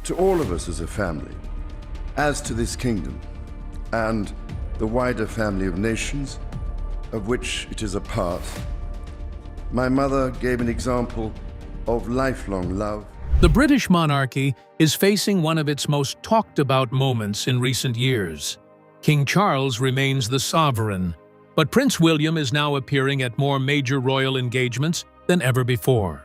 to all of us as a family, as to this kingdom and the wider family of nations of which it is a part, my mother gave an example of lifelong love. The British monarchy is facing one of its most talked about moments in recent years. King Charles remains the sovereign, but Prince William is now appearing at more major royal engagements than ever before.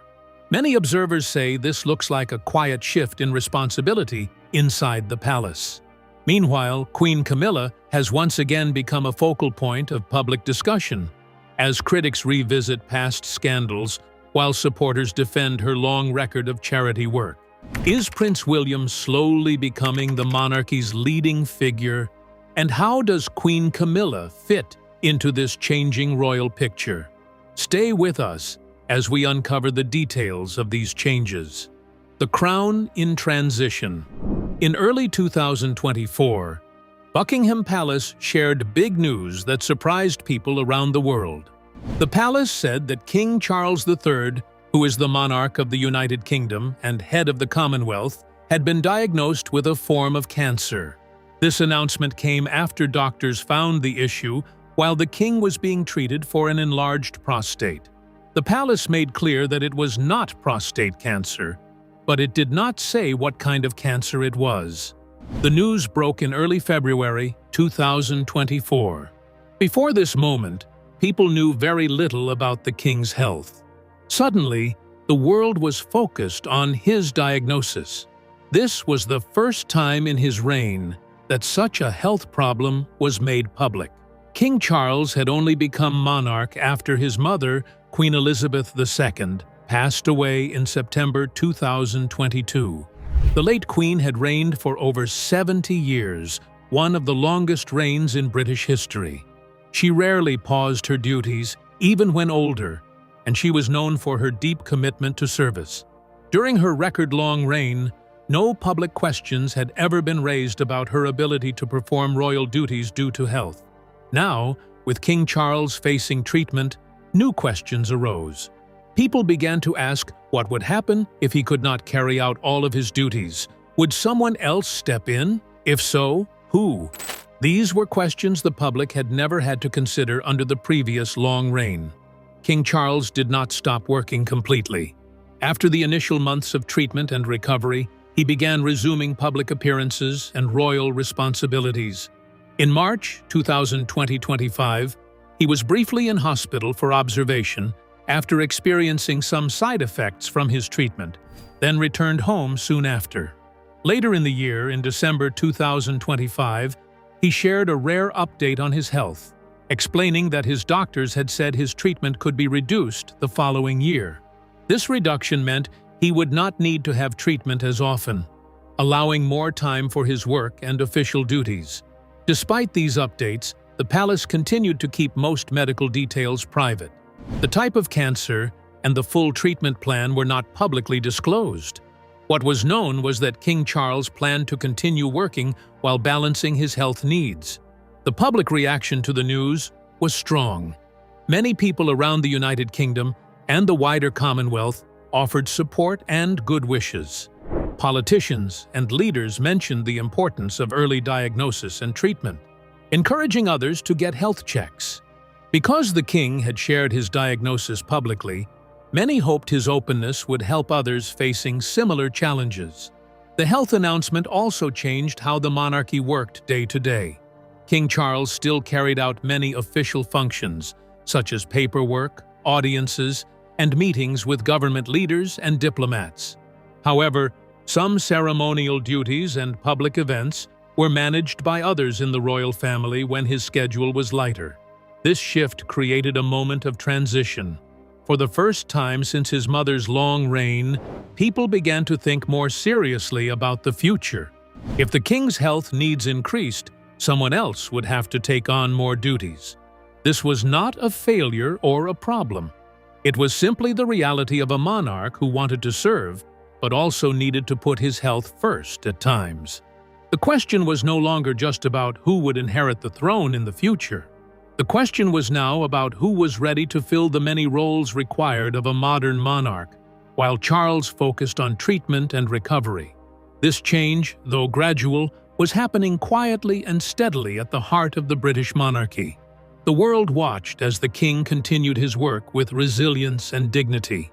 Many observers say this looks like a quiet shift in responsibility inside the palace. Meanwhile, Queen Camilla has once again become a focal point of public discussion, as critics revisit past scandals while supporters defend her long record of charity work. Is Prince William slowly becoming the monarchy's leading figure? And how does Queen Camilla fit into this changing royal picture? Stay with us as we uncover the details of these changes. The crown in transition. In early 2024, Buckingham Palace shared big news that surprised people around the world. The palace said that King Charles III, who is the monarch of the United Kingdom and head of the Commonwealth, had been diagnosed with a form of cancer. This announcement came after doctors found the issue while the king was being treated for an enlarged prostate. The palace made clear that it was not prostate cancer, but it did not say what kind of cancer it was. The news broke in early February 2024. Before this moment, people knew very little about the king's health. Suddenly, the world was focused on his diagnosis. This was the first time in his reign that such a health problem was made public. King Charles had only become monarch after his mother, Queen Elizabeth II, passed away in September 2022. The late Queen had reigned for over 70 years, one of the longest reigns in British history. She rarely paused her duties, even when older, and she was known for her deep commitment to service. During her record-long reign, no public questions had ever been raised about her ability to perform royal duties due to health. Now, with King Charles facing treatment, new questions arose. People began to ask what would happen if he could not carry out all of his duties. Would someone else step in? If so, who? These were questions the public had never had to consider under the previous long reign. King Charles did not stop working completely. After the initial months of treatment and recovery, he began resuming public appearances and royal responsibilities. In March 2025, he was briefly in hospital for observation after experiencing some side effects from his treatment, then returned home soon after. Later in the year, in December 2025, he shared a rare update on his health, explaining that his doctors had said his treatment could be reduced the following year. This reduction meant he would not need to have treatment as often, allowing more time for his work and official duties. Despite these updates, the palace continued to keep most medical details private. The type of cancer and the full treatment plan were not publicly disclosed. What was known was that King Charles planned to continue working while balancing his health needs. The public reaction to the news was strong. Many people around the United Kingdom and the wider Commonwealth offered support and good wishes. Politicians and leaders mentioned the importance of early diagnosis and treatment, encouraging others to get health checks. Because the king had shared his diagnosis publicly, many hoped his openness would help others facing similar challenges. The health announcement also changed how the monarchy worked day to day. King Charles still carried out many official functions, such as paperwork, audiences, and meetings with government leaders and diplomats. However, some ceremonial duties and public events were managed by others in the royal family when his schedule was lighter. This shift created a moment of transition. For the first time since his mother's long reign, people began to think more seriously about the future. If the king's health needs increased, someone else would have to take on more duties. This was not a failure or a problem. It was simply the reality of a monarch who wanted to serve, but also needed to put his health first at times. The question was no longer just about who would inherit the throne in the future. The question was now about who was ready to fill the many roles required of a modern monarch, while Charles focused on treatment and recovery. This change, though gradual, was happening quietly and steadily at the heart of the British monarchy. The world watched as the king continued his work with resilience and dignity.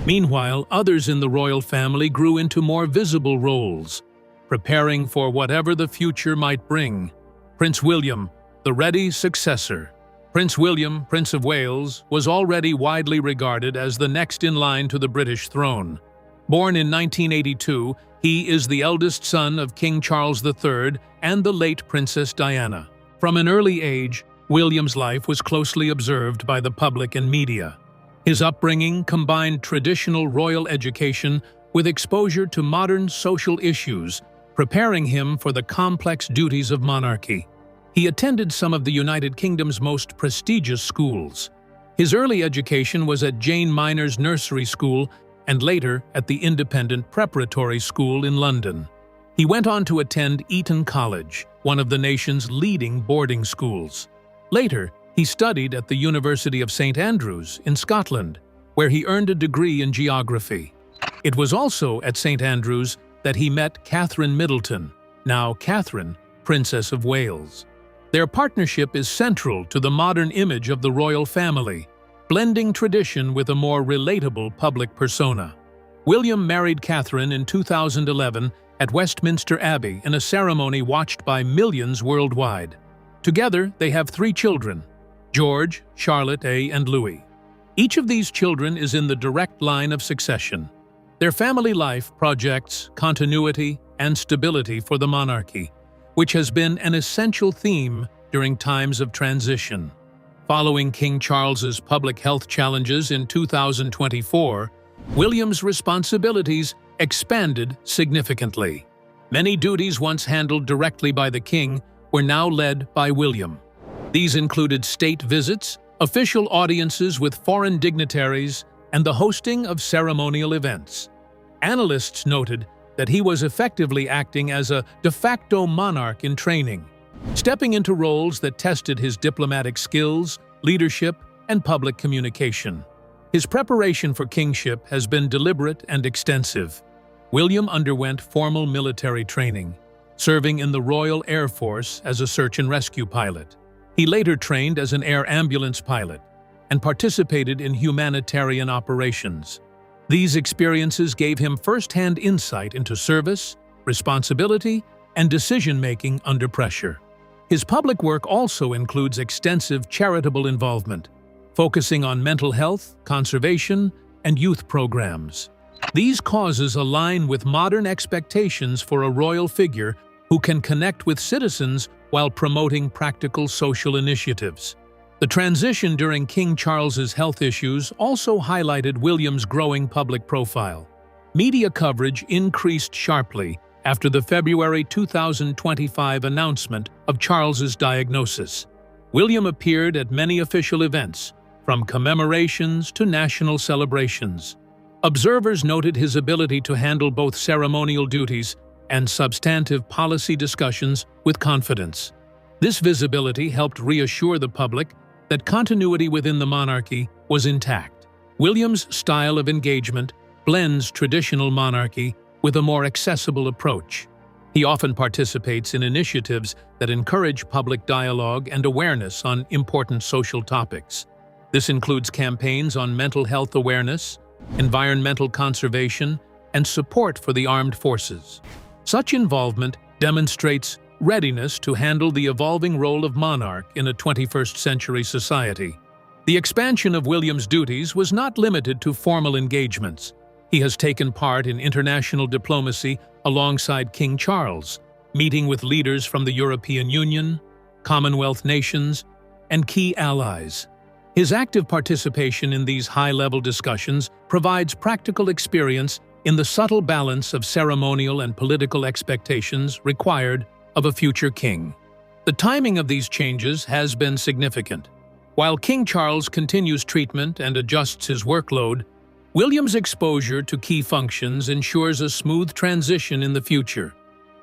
Meanwhile, others in the royal family grew into more visible roles, preparing for whatever the future might bring. Prince William, the ready successor. Prince William, Prince of Wales, was already widely regarded as the next in line to the British throne. Born in 1982, he is the eldest son of King Charles III and the late Princess Diana. From an early age, William's life was closely observed by the public and media. His upbringing combined traditional royal education with exposure to modern social issues, preparing him for the complex duties of monarchy. He attended some of the United Kingdom's most prestigious schools. His early education was at Jane Minor's nursery school and later at the Independent Preparatory School in London. He went on to attend Eton College, one of the nation's leading boarding schools. Later, he studied at the University of St Andrews in Scotland, where he earned a degree in geography. It was also at St Andrews that he met Catherine Middleton, now Catherine, Princess of Wales. Their partnership is central to the modern image of the royal family, blending tradition with a more relatable public persona. William married Catherine in 2011 at Westminster Abbey in a ceremony watched by millions worldwide. Together, they have 3 children: George, Charlotte, and Louis. Each of these children is in the direct line of succession. Their family life projects continuity and stability for the monarchy, which has been an essential theme during times of transition. Following King Charles's public health challenges in 2024, William's responsibilities expanded significantly. Many duties once handled directly by the king were now led by William. These included state visits, official audiences with foreign dignitaries, and the hosting of ceremonial events. Analysts noted that he was effectively acting as a de facto monarch in training, stepping into roles that tested his diplomatic skills, leadership, and public communication. His preparation for kingship has been deliberate and extensive. William underwent formal military training, serving in the Royal Air Force as a search and rescue pilot. He later trained as an air ambulance pilot and participated in humanitarian operations. These experiences gave him first-hand insight into service, responsibility, and decision-making under pressure. His public work also includes extensive charitable involvement, focusing on mental health, conservation, and youth programs. These causes align with modern expectations for a royal figure who can connect with citizens while promoting practical social initiatives. The transition during King Charles's health issues also highlighted William's growing public profile. Media coverage increased sharply after the February 2025 announcement of Charles's diagnosis. William appeared at many official events, from commemorations to national celebrations. Observers noted his ability to handle both ceremonial duties and substantive policy discussions with confidence. This visibility helped reassure the public that continuity within the monarchy was intact. William's style of engagement blends traditional monarchy with a more accessible approach. He often participates in initiatives that encourage public dialogue and awareness on important social topics. This includes campaigns on mental health awareness, environmental conservation, and support for the armed forces. Such involvement demonstrates readiness to handle the evolving role of monarch in a 21st century society. The expansion of William's duties was not limited to formal engagements. He has taken part in international diplomacy alongside King Charles, meeting with leaders from the European Union, Commonwealth nations, and key allies. His active participation in these high-level discussions provides practical experience in the subtle balance of ceremonial and political expectations required of a future king. The timing of these changes has been significant. While King Charles continues treatment and adjusts his workload, William's exposure to key functions ensures a smooth transition in the future.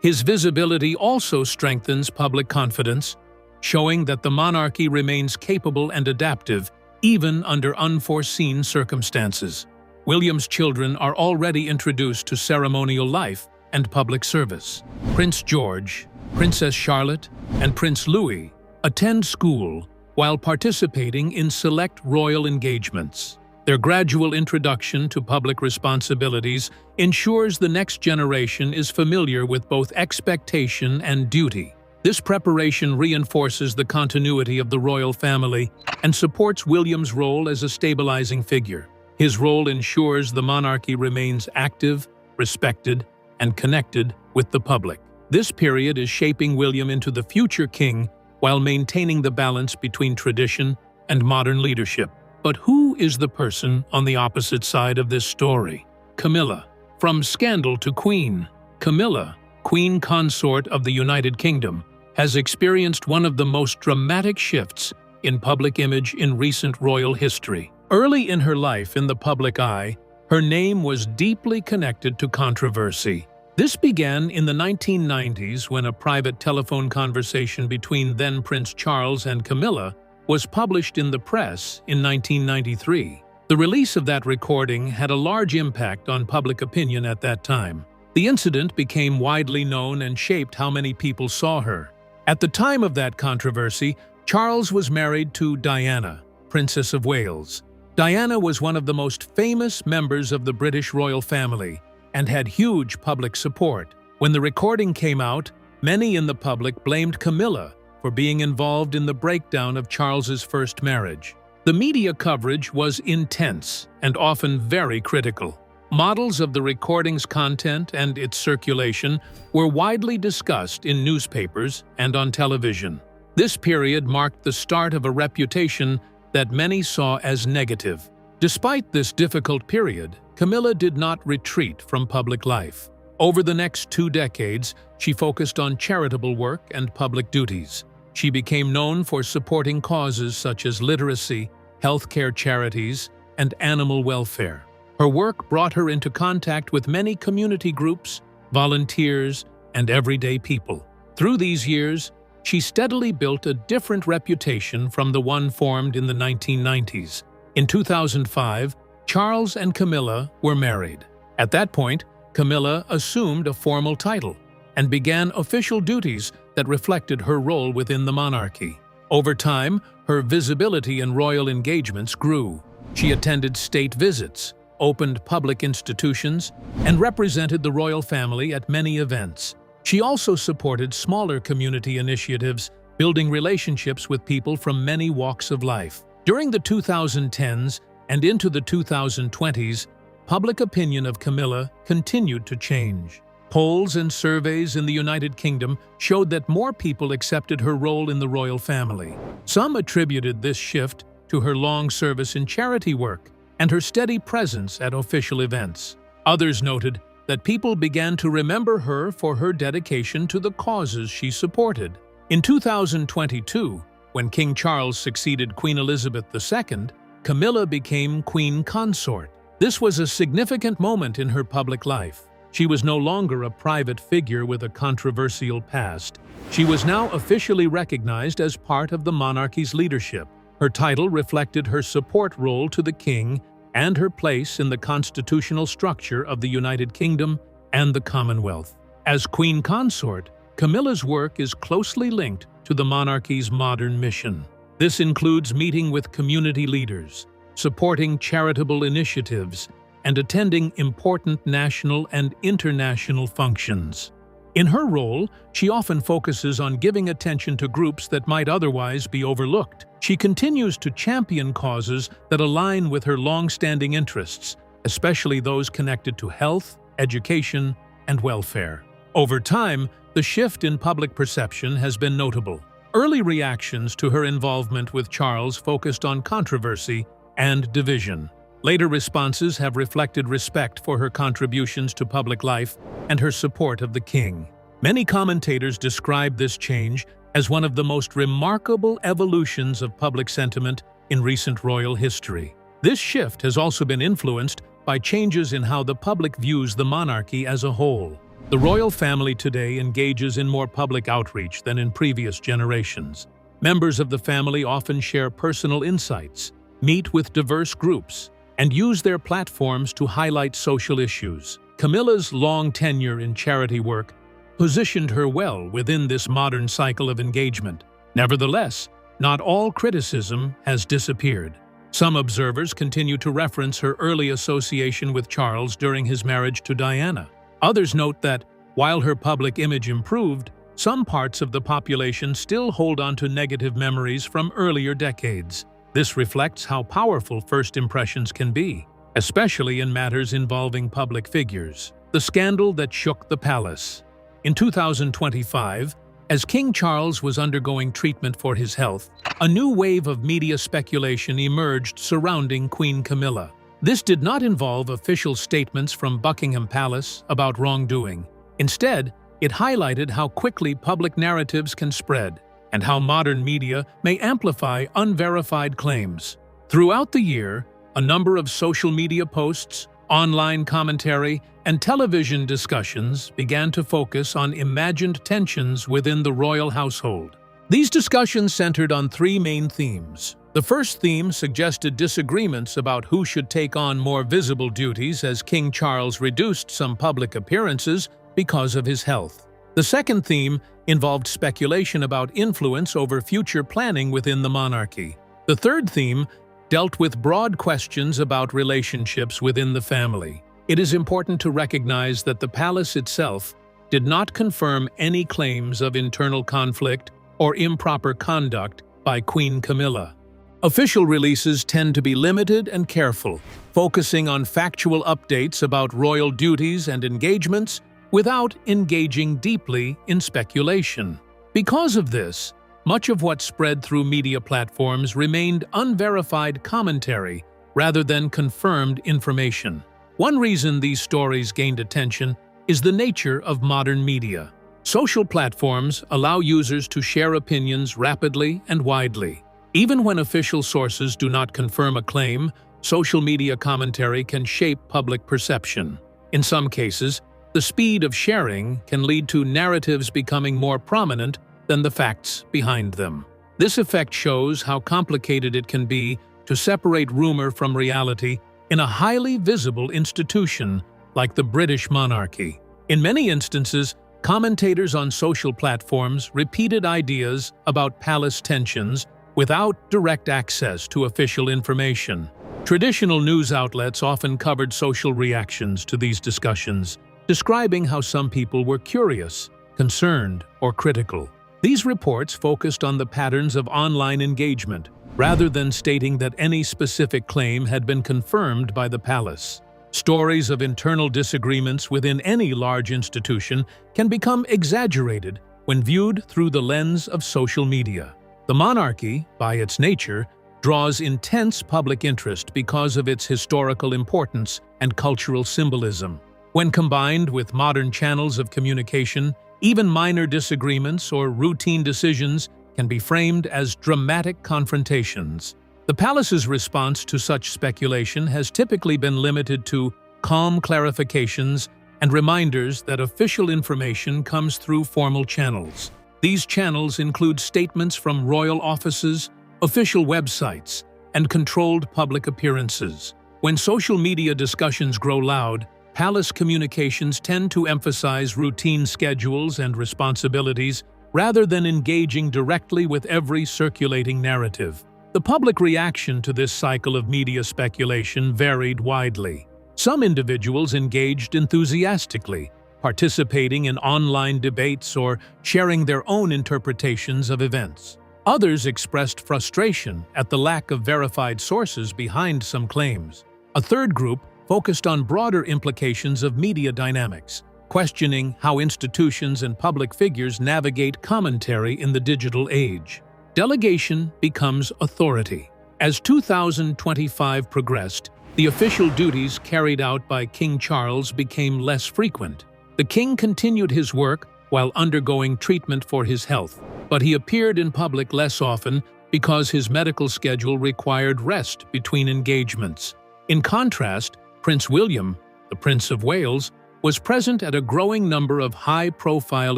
His visibility also strengthens public confidence, showing that the monarchy remains capable and adaptive even under unforeseen circumstances. William's children are already introduced to ceremonial life and public service. Prince George, Princess Charlotte, and Prince Louis attend school while participating in select royal engagements. Their gradual introduction to public responsibilities ensures the next generation is familiar with both expectation and duty. This preparation reinforces the continuity of the royal family and supports William's role as a stabilizing figure. His role ensures the monarchy remains active, respected, and connected with the public. This period is shaping William into the future king while maintaining the balance between tradition and modern leadership. But who is the person on the opposite side of this story? Camilla. From scandal to queen, Camilla, Queen Consort of the United Kingdom, has experienced one of the most dramatic shifts in public image in recent royal history. Early in her life in the public eye, her name was deeply connected to controversy. This began in the 1990s when a private telephone conversation between then Prince Charles and Camilla was published in the press in 1993. The release of that recording had a large impact on public opinion at that time. The incident became widely known and shaped how many people saw her. At the time of that controversy, Charles was married to Diana, Princess of Wales. Diana was one of the most famous members of the British royal family and had huge public support. When the recording came out, many in the public blamed Camilla for being involved in the breakdown of Charles's first marriage. The media coverage was intense and often very critical. Models of the recording's content and its circulation were widely discussed in newspapers and on television. This period marked the start of a reputation that many saw as negative. Despite this difficult period, Camilla did not retreat from public life. Over the next 2 decades, she focused on charitable work and public duties. She became known for supporting causes such as literacy, healthcare charities, and animal welfare. Her work brought her into contact with many community groups, volunteers, and everyday people. Through these years, she steadily built a different reputation from the one formed in the 1990s. In 2005, Charles and Camilla were married. At that point, Camilla assumed a formal title and began official duties that reflected her role within the monarchy. Over time, her visibility in royal engagements grew. She attended state visits, opened public institutions, and represented the royal family at many events. She also supported smaller community initiatives, building relationships with people from many walks of life. During the 2010s and into the 2020s, public opinion of Camilla continued to change. Polls and surveys in the United Kingdom showed that more people accepted her role in the royal family. Some attributed this shift to her long service in charity work and her steady presence at official events. Others noted that people began to remember her for her dedication to the causes she supported. In 2022, when King Charles succeeded Queen Elizabeth II, Camilla became Queen Consort. This was a significant moment in her public life. She was no longer a private figure with a controversial past. She was now officially recognized as part of the monarchy's leadership. Her title reflected her support role to the king and her place in the constitutional structure of the United Kingdom and the Commonwealth. As Queen Consort, Camilla's work is closely linked to the monarchy's modern mission. This includes meeting with community leaders, supporting charitable initiatives, and attending important national and international functions. In her role, she often focuses on giving attention to groups that might otherwise be overlooked. She continues to champion causes that align with her long-standing interests, especially those connected to health, education, and welfare. Over time, the shift in public perception has been notable. Early reactions to her involvement with Charles focused on controversy and division. Later responses have reflected respect for her contributions to public life and her support of the king. Many commentators describe this change as one of the most remarkable evolutions of public sentiment in recent royal history. This shift has also been influenced by changes in how the public views the monarchy as a whole. The royal family today engages in more public outreach than in previous generations. Members of the family often share personal insights, meet with diverse groups, and use their platforms to highlight social issues. Camilla's long tenure in charity work positioned her well within this modern cycle of engagement. Nevertheless, not all criticism has disappeared. Some observers continue to reference her early association with Charles during his marriage to Diana. Others note that, while her public image improved, some parts of the population still hold on to negative memories from earlier decades. This reflects how powerful first impressions can be, especially in matters involving public figures. The scandal that shook the palace. In 2025, as King Charles was undergoing treatment for his health, a new wave of media speculation emerged surrounding Queen Camilla. This did not involve official statements from Buckingham Palace about wrongdoing. Instead, it highlighted how quickly public narratives can spread and how modern media may amplify unverified claims. Throughout the year, a number of social media posts, online commentary, and television discussions began to focus on imagined tensions within the royal household. These discussions centered on three main themes. The first theme suggested disagreements about who should take on more visible duties as King Charles reduced some public appearances because of his health. The second theme involved speculation about influence over future planning within the monarchy. The third theme dealt with broad questions about relationships within the family. It is important to recognize that the palace itself did not confirm any claims of internal conflict or improper conduct by Queen Camilla. Official releases tend to be limited and careful, focusing on factual updates about royal duties and engagements without engaging deeply in speculation. Because of this, much of what spread through media platforms remained unverified commentary rather than confirmed information. One reason these stories gained attention is the nature of modern media. Social platforms allow users to share opinions rapidly and widely. Even when official sources do not confirm a claim, social media commentary can shape public perception. In some cases, the speed of sharing can lead to narratives becoming more prominent than the facts behind them. This effect shows how complicated it can be to separate rumor from reality in a highly visible institution like the British monarchy. In many instances, commentators on social platforms repeated ideas about palace tensions without direct access to official information. Traditional news outlets often covered social reactions to these discussions, describing how some people were curious, concerned, or critical. These reports focused on the patterns of online engagement, rather than stating that any specific claim had been confirmed by the palace. Stories of internal disagreements within any large institution can become exaggerated when viewed through the lens of social media. The monarchy, by its nature, draws intense public interest because of its historical importance and cultural symbolism. When combined with modern channels of communication, even minor disagreements or routine decisions can be framed as dramatic confrontations. The palace's response to such speculation has typically been limited to calm clarifications and reminders that official information comes through formal channels. These channels include statements from royal offices, official websites, and controlled public appearances. When social media discussions grow loud, palace communications tend to emphasize routine schedules and responsibilities rather than engaging directly with every circulating narrative. The public reaction to this cycle of media speculation varied widely. Some individuals engaged enthusiastically, participating in online debates or sharing their own interpretations of events. Others expressed frustration at the lack of verified sources behind some claims. A third group focused on broader implications of media dynamics, questioning how institutions and public figures navigate commentary in the digital age. Delegation becomes authority. As 2025 progressed, the official duties carried out by King Charles became less frequent. The king continued his work while undergoing treatment for his health, but he appeared in public less often because his medical schedule required rest between engagements. In contrast, Prince William, the Prince of Wales, was present at a growing number of high-profile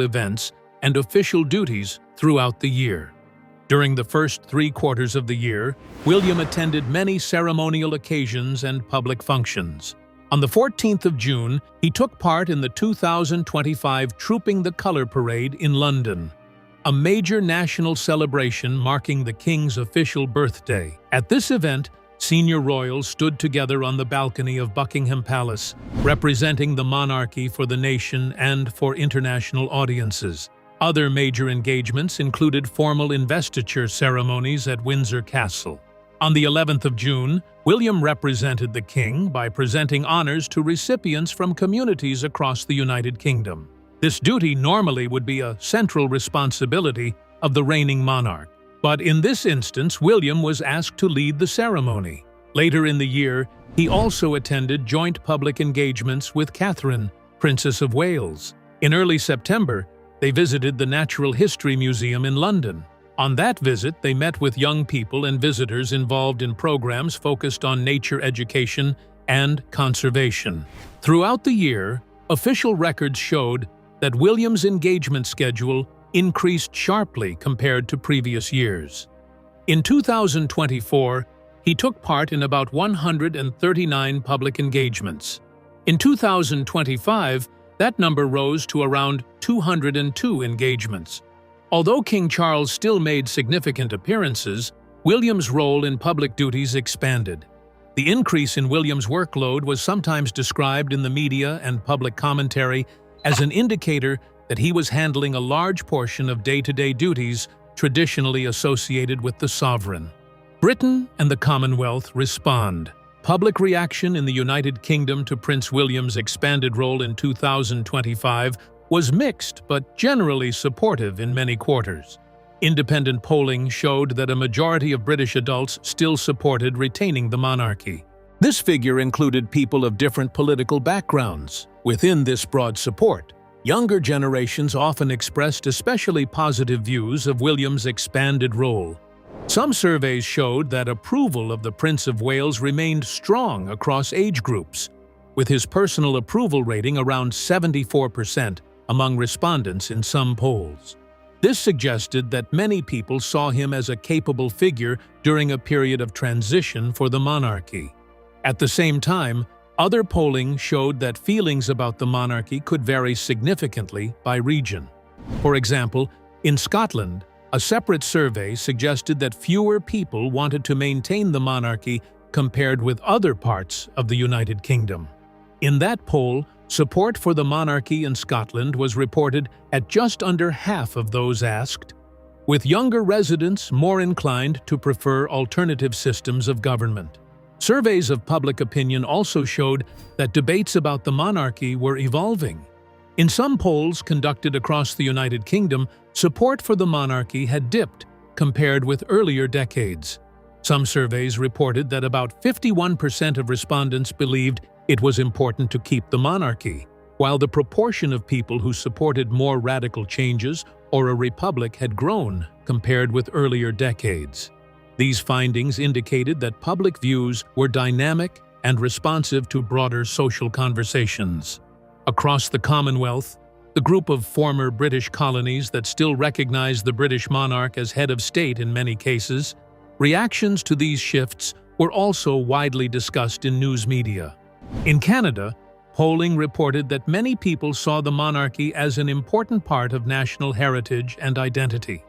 events and official duties throughout the year. During the first 3 quarters of the year, William attended many ceremonial occasions and public functions. On the 14th of June, he took part in the 2025 Trooping the Colour Parade in London, a major national celebration marking the King's official birthday. At this event, senior royals stood together on the balcony of Buckingham Palace, representing the monarchy for the nation and for international audiences. Other major engagements included formal investiture ceremonies at Windsor Castle. On the 11th of June, William represented the King by presenting honors to recipients from communities across the United Kingdom. This duty normally would be a central responsibility of the reigning monarch, but in this instance, William was asked to lead the ceremony. Later in the year, he also attended joint public engagements with Catherine, Princess of Wales. In early September, they visited the Natural History Museum in London. On that visit, they met with young people and visitors involved in programs focused on nature education and conservation. Throughout the year, official records showed that William's engagement schedule increased sharply compared to previous years. In 2024, he took part in about 139 public engagements. In 2025, that number rose to around 202 engagements. Although King Charles still made significant appearances, William's role in public duties expanded. The increase in William's workload was sometimes described in the media and public commentary as an indicator that he was handling a large portion of day-to-day duties traditionally associated with the sovereign. Britain and the Commonwealth respond. Public reaction in the United Kingdom to Prince William's expanded role in 2025 was mixed but generally supportive in many quarters. Independent polling showed that a majority of British adults still supported retaining the monarchy. This figure included people of different political backgrounds. Within this broad support, younger generations often expressed especially positive views of William's expanded role. Some surveys showed that approval of the Prince of Wales remained strong across age groups, with his personal approval rating around 74% among respondents in some polls. This suggested that many people saw him as a capable figure during a period of transition for the monarchy. At the same time, other polling showed that feelings about the monarchy could vary significantly by region. For example, in Scotland, a separate survey suggested that fewer people wanted to maintain the monarchy compared with other parts of the United Kingdom. In that poll, support for the monarchy in Scotland was reported at just under half of those asked, with younger residents more inclined to prefer alternative systems of government. Surveys of public opinion also showed that debates about the monarchy were evolving. In some polls conducted across the United Kingdom, support for the monarchy had dipped compared with earlier decades. Some surveys reported that about 51% of respondents believed it was important to keep the monarchy, while the proportion of people who supported more radical changes or a republic had grown compared with earlier decades. These findings indicated that public views were dynamic and responsive to broader social conversations. Across the Commonwealth, the group of former British colonies that still recognize the British monarch as head of state in many cases, reactions to these shifts were also widely discussed in news media. In Canada, polling reported that many people saw the monarchy as an important part of national heritage and identity.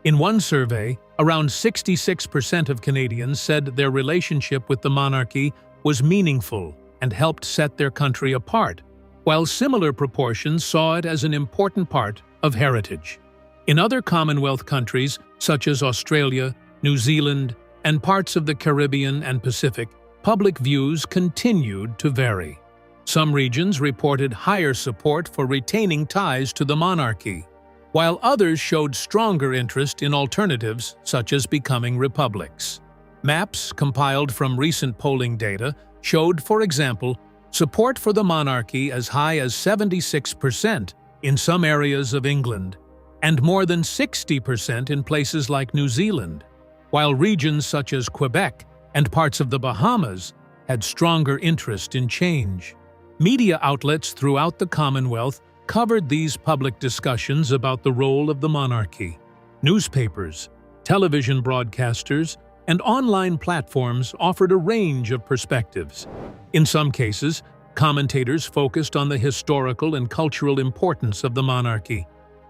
In one survey, around 66% of Canadians said their relationship with the monarchy was meaningful and helped set their country apart, while similar proportions saw it as an important part of heritage. In other Commonwealth countries, such as Australia, New Zealand, and parts of the Caribbean and Pacific, public views continued to vary. Some regions reported higher support for retaining ties to the monarchy, while others showed stronger interest in alternatives such as becoming republics. Maps compiled from recent polling data showed, for example, support for the monarchy as high as 76% in some areas of England, and more than 60% in places like New Zealand, while regions such as Quebec and parts of the Bahamas had stronger interest in change. Media outlets throughout the Commonwealth covered these public discussions about the role of the monarchy. Newspapers, television broadcasters, and online platforms offered a range of perspectives. In some cases, Commentators focused on the historical and cultural importance of the monarchy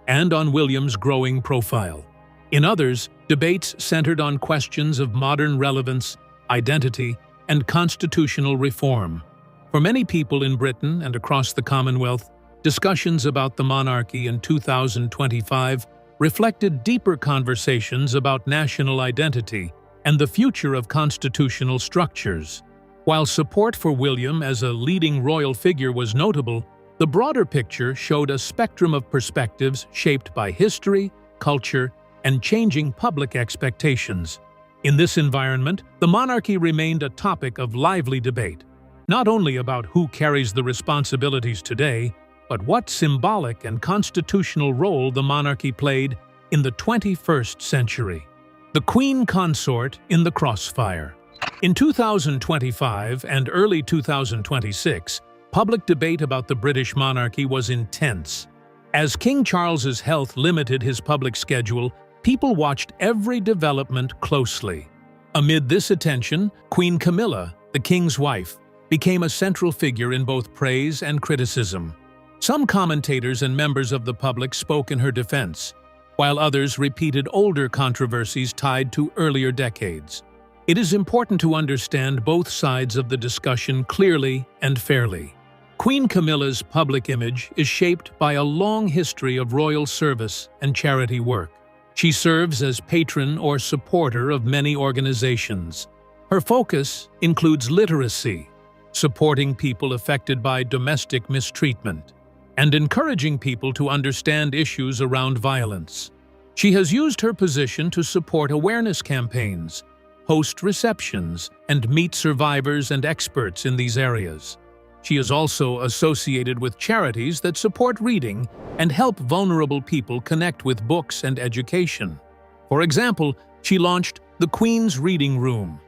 and on William's growing profile. In others, debates centered on questions of modern relevance, identity, and constitutional reform. For many people in Britain and across the Commonwealth, discussions about the monarchy in 2025 reflected deeper conversations about national identity and the future of constitutional structures. While support for William as a leading royal figure was notable, the broader picture showed a spectrum of perspectives shaped by history, culture, and changing public expectations. In this environment, the monarchy remained a topic of lively debate, not only about who carries the responsibilities today, but what symbolic and constitutional role the monarchy played in the 21st century. The Queen Consort in the crossfire. In 2025 and early 2026, public debate about the British monarchy was intense. As King Charles's health limited his public schedule, people watched every development closely. Amid this attention, Queen Camilla, the king's wife, became a central figure in both praise and criticism. Some commentators and members of the public spoke in her defense, while others repeated older controversies tied to earlier decades. It is important to understand both sides of the discussion clearly and fairly. Queen Camilla's public image is shaped by a long history of royal service and charity work. She serves as patron or supporter of many organizations. Her focus includes literacy, supporting people affected by domestic mistreatment, and encouraging people to understand issues around violence. She has used her position to support awareness campaigns, host receptions, and meet survivors and experts in these areas. She is also associated with charities that support reading and help vulnerable people connect with books and education. For example, she launched the Queen's Reading Room,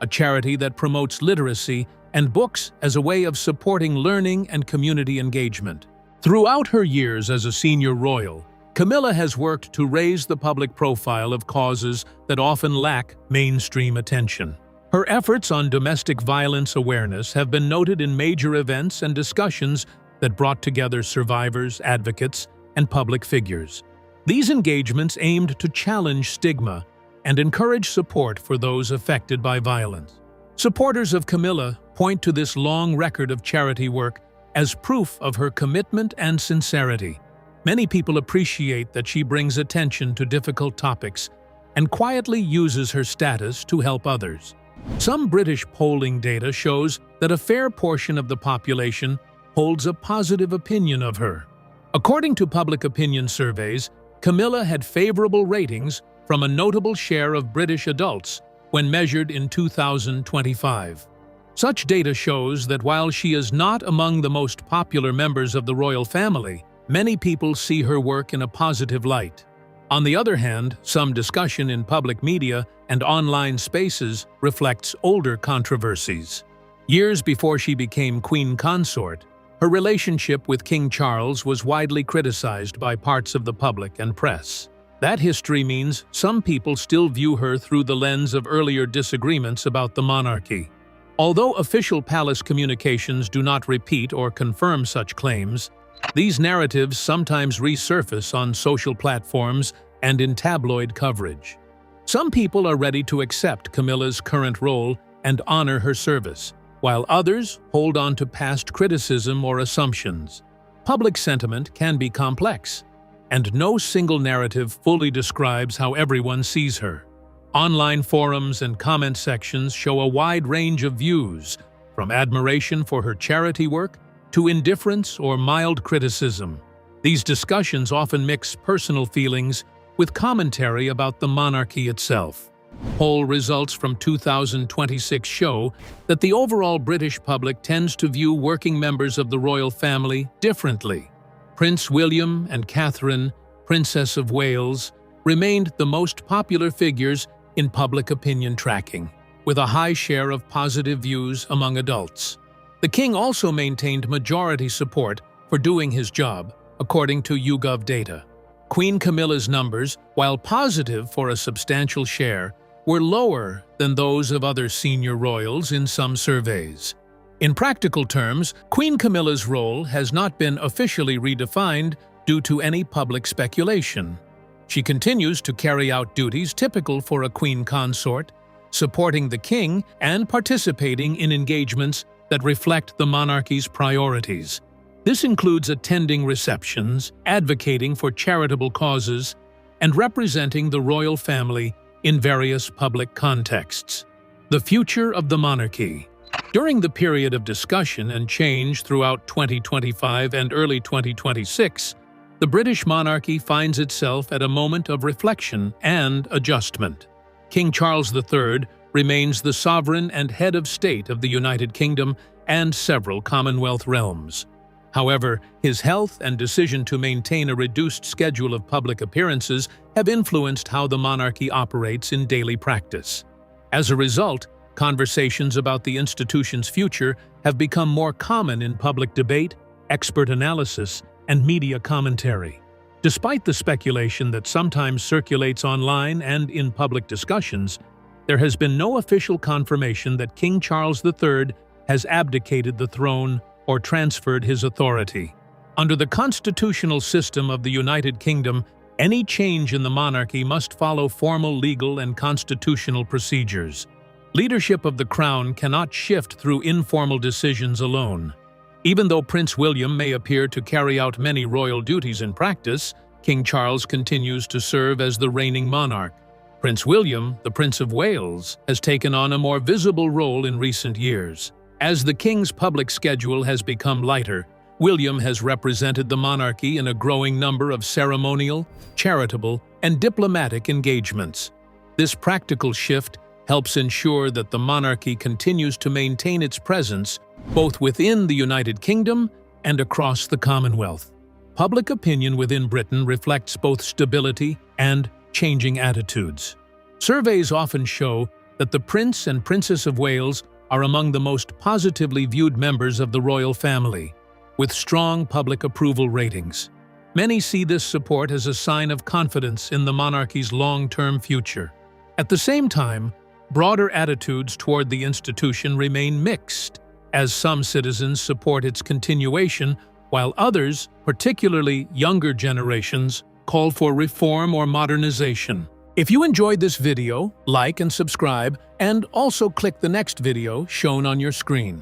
a charity that promotes literacy and books as a way of supporting learning and community engagement. Throughout her years as a senior royal, Camilla has worked to raise the public profile of causes that often lack mainstream attention. Her efforts on domestic violence awareness have been noted in major events and discussions that brought together survivors, advocates, and public figures. These engagements aimed to challenge stigma and encourage support for those affected by violence. Supporters of Camilla point to this long record of charity work as proof of her commitment and sincerity. Many people appreciate that she brings attention to difficult topics and quietly uses her status to help others. Some British polling data shows that a fair portion of the population holds a positive opinion of her. According to public opinion surveys, Camilla had favorable ratings from a notable share of British adults when measured in 2025. Such data shows that while she is not among the most popular members of the royal family, many people see her work in a positive light. On the other hand, some discussion in public media and online spaces reflects older controversies. Years before she became Queen Consort, her relationship with King Charles was widely criticized by parts of the public and press. That history means some people still view her through the lens of earlier disagreements about the monarchy. Although official palace communications do not repeat or confirm such claims, these narratives sometimes resurface on social platforms and in tabloid coverage. Some people are ready to accept Camilla's current role and honor her service, while others hold on to past criticism or assumptions. Public sentiment can be complex, and no single narrative fully describes how everyone sees her. Online forums and comment sections show a wide range of views, from admiration for her charity work to indifference or mild criticism. These discussions often mix personal feelings with commentary about the monarchy itself. Poll results from 2026 show that the overall British public tends to view working members of the royal family differently. Prince William and Catherine, Princess of Wales, remained the most popular figures in public opinion tracking, with a high share of positive views among adults. The king also maintained majority support for doing his job, according to YouGov data. Queen Camilla's numbers, while positive for a substantial share, were lower than those of other senior royals in some surveys. In practical terms, Queen Camilla's role has not been officially redefined due to any public speculation. She continues to carry out duties typical for a Queen Consort, supporting the king and participating in engagements that reflect the monarchy's priorities. This includes attending receptions, advocating for charitable causes, and representing the royal family in various public contexts. The future of the monarchy. During the period of discussion and change throughout 2025 and early 2026, the British monarchy finds itself at a moment of reflection and adjustment. King Charles III remains the sovereign and head of state of the United Kingdom and several Commonwealth realms. However, his health and decision to maintain a reduced schedule of public appearances have influenced how the monarchy operates in daily practice. As a result, conversations about the institution's future have become more common in public debate, expert analysis, and media commentary. Despite the speculation that sometimes circulates online and in public discussions, there has been no official confirmation that King Charles III has abdicated the throne or transferred his authority. Under the constitutional system of the United Kingdom, any change in the monarchy must follow formal legal and constitutional procedures. Leadership of the crown cannot shift through informal decisions alone. Even though Prince William may appear to carry out many royal duties in practice, King Charles continues to serve as the reigning monarch. Prince William, the Prince of Wales, has taken on a more visible role in recent years. As the king's public schedule has become lighter, William has represented the monarchy in a growing number of ceremonial, charitable, and diplomatic engagements. This practical shift helps ensure that the monarchy continues to maintain its presence both within the United Kingdom and across the Commonwealth. Public opinion within Britain reflects both stability and changing attitudes. Surveys often show that the Prince and Princess of Wales are among the most positively viewed members of the royal family, with strong public approval ratings. Many see this support as a sign of confidence in the monarchy's long-term future. At the same time, broader attitudes toward the institution remain mixed, as some citizens support its continuation, while others, particularly younger generations, call for reform or modernization. If you enjoyed this video, like and subscribe, and also click the next video shown on your screen.